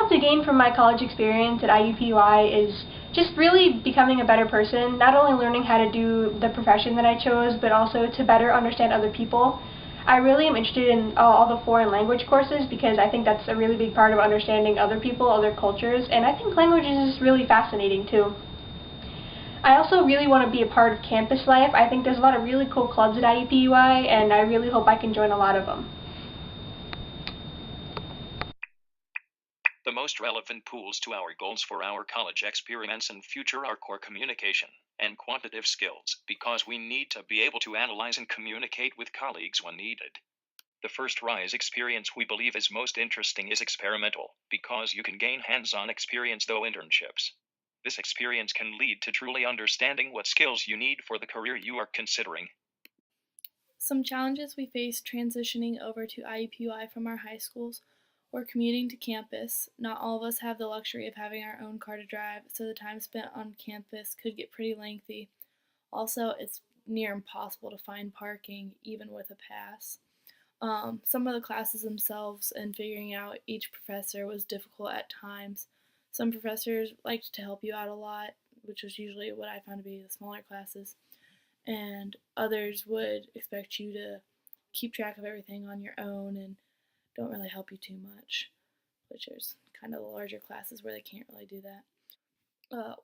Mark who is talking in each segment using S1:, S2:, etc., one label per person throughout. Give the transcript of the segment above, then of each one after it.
S1: want to gain from my college experience at IUPUI is just really becoming a better person, not only learning how to do the profession that I chose, but also to better understand other people. I really am interested in all the foreign language courses because I think that's a really big part of understanding other people, other cultures, and I think languages is really fascinating too. I also really want to be a part of campus life. I think there's a lot of really cool clubs at IUPUI, and I really hope I can join a lot of them.
S2: The most relevant tools to our goals for our college experience and future are core communication and quantitative skills, because we need to be able to analyze and communicate with colleagues when needed. The first RISE experience we believe is most interesting is experimental, because you can gain hands-on experience through internships. This experience can lead to truly understanding what skills you need for the career you are considering.
S3: Some challenges we face transitioning over to IUPUI from our high schools or commuting to campus. Not all of us have the luxury of having our own car to drive, so the time spent on campus could get pretty lengthy. Also, it's near impossible to find parking, even with a pass. Some of the classes themselves and figuring out each professor was difficult at times. Some professors liked to help you out a lot, which was usually what I found to be the smaller classes, and others would expect you to keep track of everything on your own and don't really help you too much, which is kind of the larger classes where they can't really do that.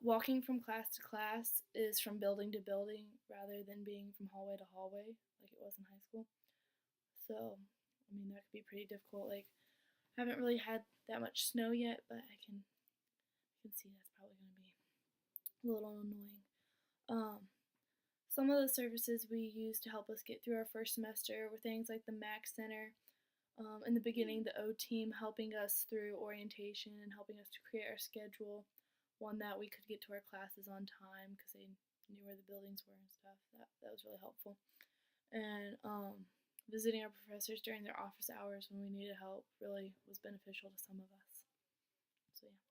S3: Walking from class to class is from building to building rather than being from hallway to hallway like it was in high school. So, I mean, that could be pretty difficult. Like, I haven't really had that much snow yet, but I can see that's probably going to be a little annoying. Some of the services we used to help us get through our first semester were things like the MAC Center. In the beginning, the O team helping us through orientation and helping us to create our schedule, one that we could get to our classes on time because they knew where the buildings were and stuff. That was really helpful. And visiting our professors during their office hours when we needed help really was beneficial to some of us. So yeah.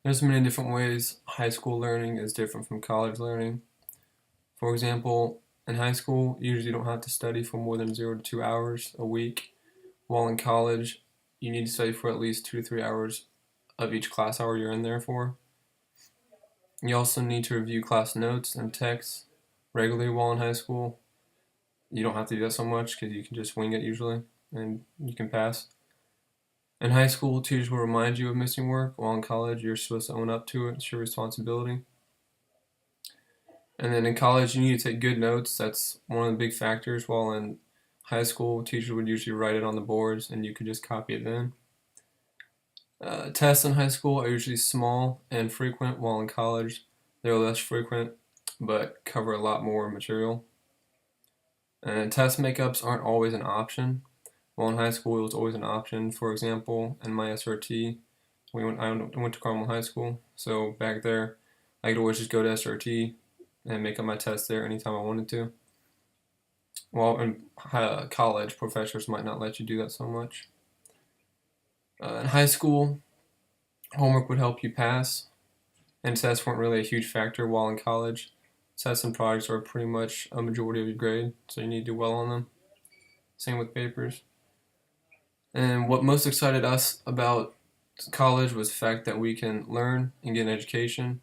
S4: There's many different ways high school learning is different from college learning. For example, in high school, you usually don't have to study for more than 0 to 2 hours a week, while in college, you need to study for at least 2 to 3 hours of each class hour you're in there for. You also need to review class notes and texts regularly while in high school. You don't have to do that so much because you can just wing it usually and you can pass. In high school, teachers will remind you of missing work, while in college, you're supposed to own up to it. It's your responsibility. And then in college, you need to take good notes. That's one of the big factors. While in high school, teachers would usually write it on the boards and you could just copy it then. Tests in high school are usually small and frequent, while in college, they're less frequent but cover a lot more material. And test makeups aren't always an option. While in high school, it was always an option. For example, in my SRT, I went to Carmel High School, so back there, I could always just go to SRT and make up my test there anytime I wanted to. While in college, professors might not let you do that so much. In high school, homework would help you pass, and tests weren't really a huge factor. While in college, tests and projects are pretty much a majority of your grade, so you need to do well on them. Same with papers. And what most excited us about college was the fact that we can learn and get an education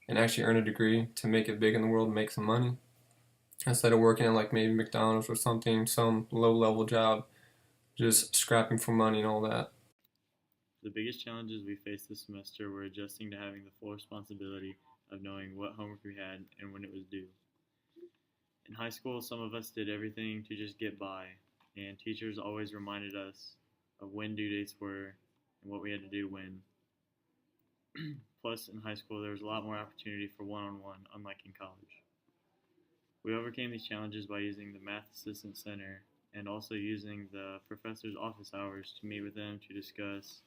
S4: and actually earn a degree to make it big in the world and make some money instead of working at like maybe McDonald's or something, some low-level job, just scrapping for money and all that.
S5: The biggest challenges we faced this semester were adjusting to having the full responsibility of knowing what homework we had and when it was due. In high school, some of us did everything to just get by, and teachers always reminded us of when due dates were and what we had to do when. Plus, in high school, there was a lot more opportunity for one-on-one, unlike in college. We overcame these challenges by using the Math Assistant Center and also using the professor's office hours to meet with them to discuss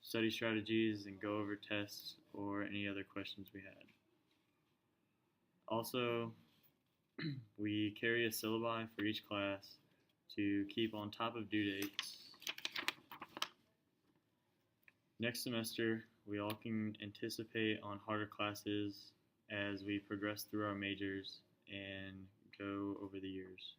S5: study strategies and go over tests or any other questions we had. Also, we carry a syllabi for each class to keep on top of due dates. Next semester, we all can anticipate on harder classes as we progress through our majors and go over the years.